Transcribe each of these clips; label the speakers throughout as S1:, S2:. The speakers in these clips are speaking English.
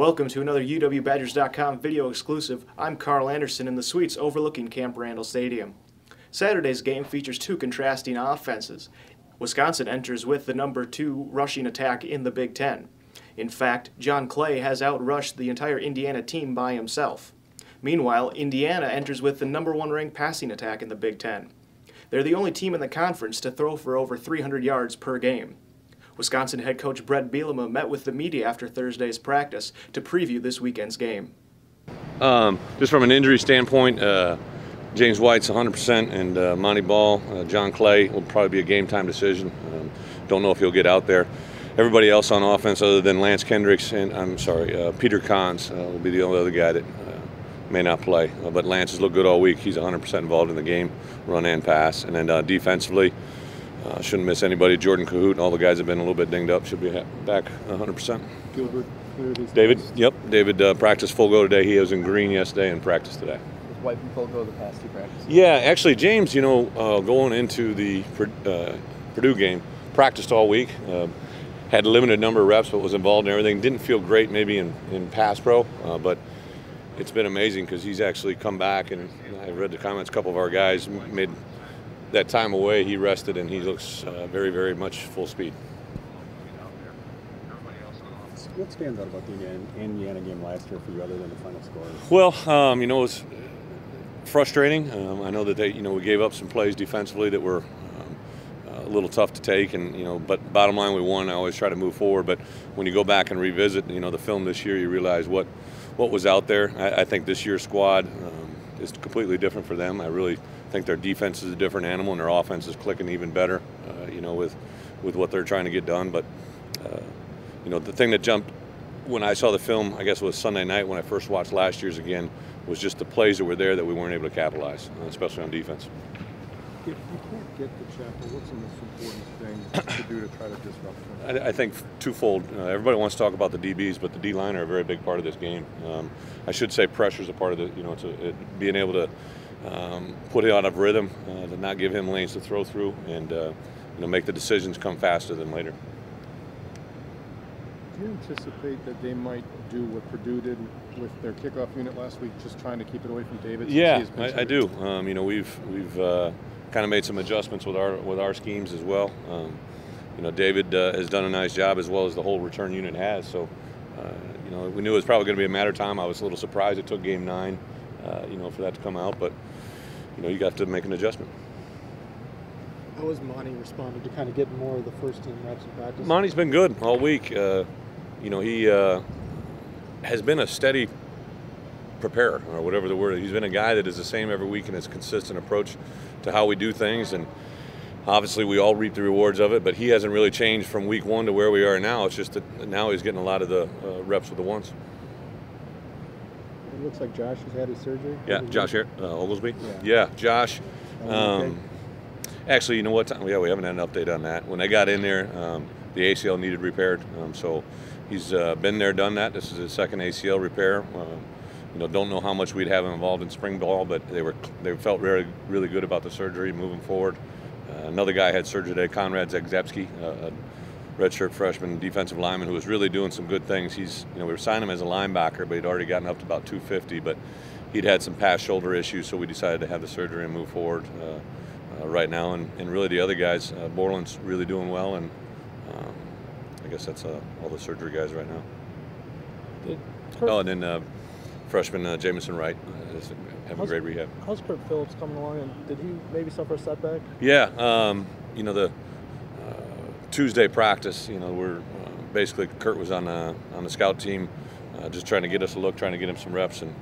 S1: Welcome to another UWBadgers.com video exclusive. I'm Carl Anderson in the suites overlooking Camp Randall Stadium. Saturday's game features two contrasting offenses. Wisconsin enters with the number 2 rushing attack in the Big Ten. In fact, John Clay has outrushed the entire Indiana team by himself. Meanwhile, Indiana enters with the number 1 ranked passing attack in the Big Ten. They're the only team in the conference to throw for over 300 yards per game. Wisconsin head coach Bret Bielema met with the media after Thursday's practice to preview this weekend's game.
S2: Just from an injury standpoint, James White's 100%, and Monty Ball, John Clay will probably be a game-time decision. Don't know if he'll get out there. Everybody else on offense, other than Lance Kendricks and Peter Kahns, will be the only other guy that may not play. But Lance has looked good all week. He's 100% involved in the game, run and pass. And then defensively, shouldn't miss anybody. Jordan Cahoot and all the guys have been a little bit dinged up. Should be back 100%.
S3: Gilbert,
S2: David, yep. David practiced full go today. He was in green yesterday and practiced today.
S3: Was White in full go the past 2 practices?
S2: Yeah, actually, James, going into the Purdue game, practiced all week. Had a limited number of reps, but was involved in everything. Didn't feel great maybe in pass pro, but it's been amazing because he's actually come back, and I read the comments. A couple of our guys made that time away. He rested, and he looks very, very much full speed.
S3: What stands out about the Indiana game last year for you, other than the final score?
S2: Well, it was frustrating. I know that we gave up some plays defensively that were a little tough to take, and but bottom line, we won. I always try to move forward, but when you go back and revisit, the film this year, you realize what was out there. I think this year's squad is completely different for them. I really think their defense is a different animal, and their offense is clicking even better, with what they're trying to get done. But the thing that jumped when I saw the film, I guess it was Sunday night when I first watched last year's again, was just the plays that were there that we weren't able to capitalize, especially on defense.
S3: If you can't get the Chapel, what's the most important thing to do to try to disrupt them?
S2: I think twofold. Everybody wants to talk about the DBs, but the D-line are a very big part of this game. I should say pressure is a part of it. Being able to put it out of rhythm, to not give him lanes to throw through, and make the decisions come faster than later.
S3: Do you anticipate that they might do what Purdue did with their kickoff unit last week, just trying to keep it away from David?
S2: Yeah, I do. We've kind of made some adjustments with our schemes as well. David has done a nice job, as well as the whole return unit has. So, we knew it was probably going to be a matter of time. I was a little surprised it took game 9, for that to come out. But, you got to make an adjustment.
S4: How has Monty responded to kind of getting more of the first team reps in practice?
S2: Monty's been good all week. He has been a steady preparer, or whatever the word is. He's been a guy that is the same every week and has a consistent approach to how we do things. And obviously we all reap the rewards of it, but he hasn't really changed from week 1 to where we are now. It's just that now he's getting a lot of the reps with the ones.
S3: It looks like Josh has had his surgery.
S2: Yeah, Josh here, Oglesby.
S3: Yeah,
S2: Josh. Actually, you know what? Yeah, we haven't had an update on that. When they got in there, the ACL needed repaired. So he's been there, done that. This is his 2nd ACL repair. Don't know how much we'd have him involved in spring ball, but they felt really, really good about the surgery moving forward. Another guy had surgery today, Conrad Zegzebski, a redshirt freshman defensive lineman who was really doing some good things. We were signing him as a linebacker, but he'd already gotten up to about 250, but he'd had some past shoulder issues, so we decided to have the surgery and move forward right now. And really the other guys, Borland's really doing well, and I guess that's all the surgery guys right now. And then freshman Jamison Wright is having a great rehab.
S4: How's Kurt Phillips coming along, and did he maybe suffer a setback?
S2: Yeah, the Tuesday practice, we're basically Kurt was on the scout team, just trying to get us a look, trying to get him some reps, and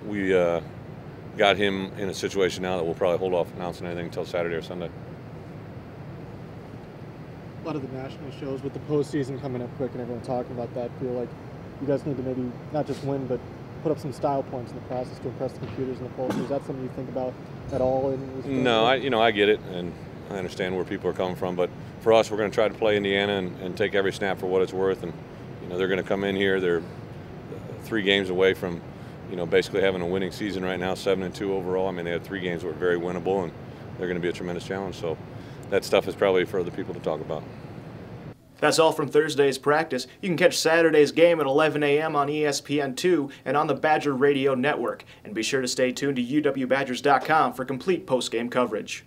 S2: we got him in a situation now that we'll probably hold off announcing anything until Saturday or Sunday.
S4: A lot of the national shows with the postseason coming up quick and everyone talking about that feel like you guys need to maybe not just win, but put up some style points in the process to impress the computers and the pollsters. Is that something you think about at all?
S2: No, I get it, and I understand where people are coming from. But for us, we're going to try to play Indiana and take every snap for what it's worth. And they're going to come in here. They're 3 games away from basically having a winning season right now, 7-2 overall. I mean, they had 3 games that were very winnable, and they're going to be a tremendous challenge. So that stuff is probably for other people to talk about.
S1: That's all from Thursday's practice. You can catch Saturday's game at 11 a.m. on ESPN2 and on the Badger Radio Network. And be sure to stay tuned to UWBadgers.com for complete post-game coverage.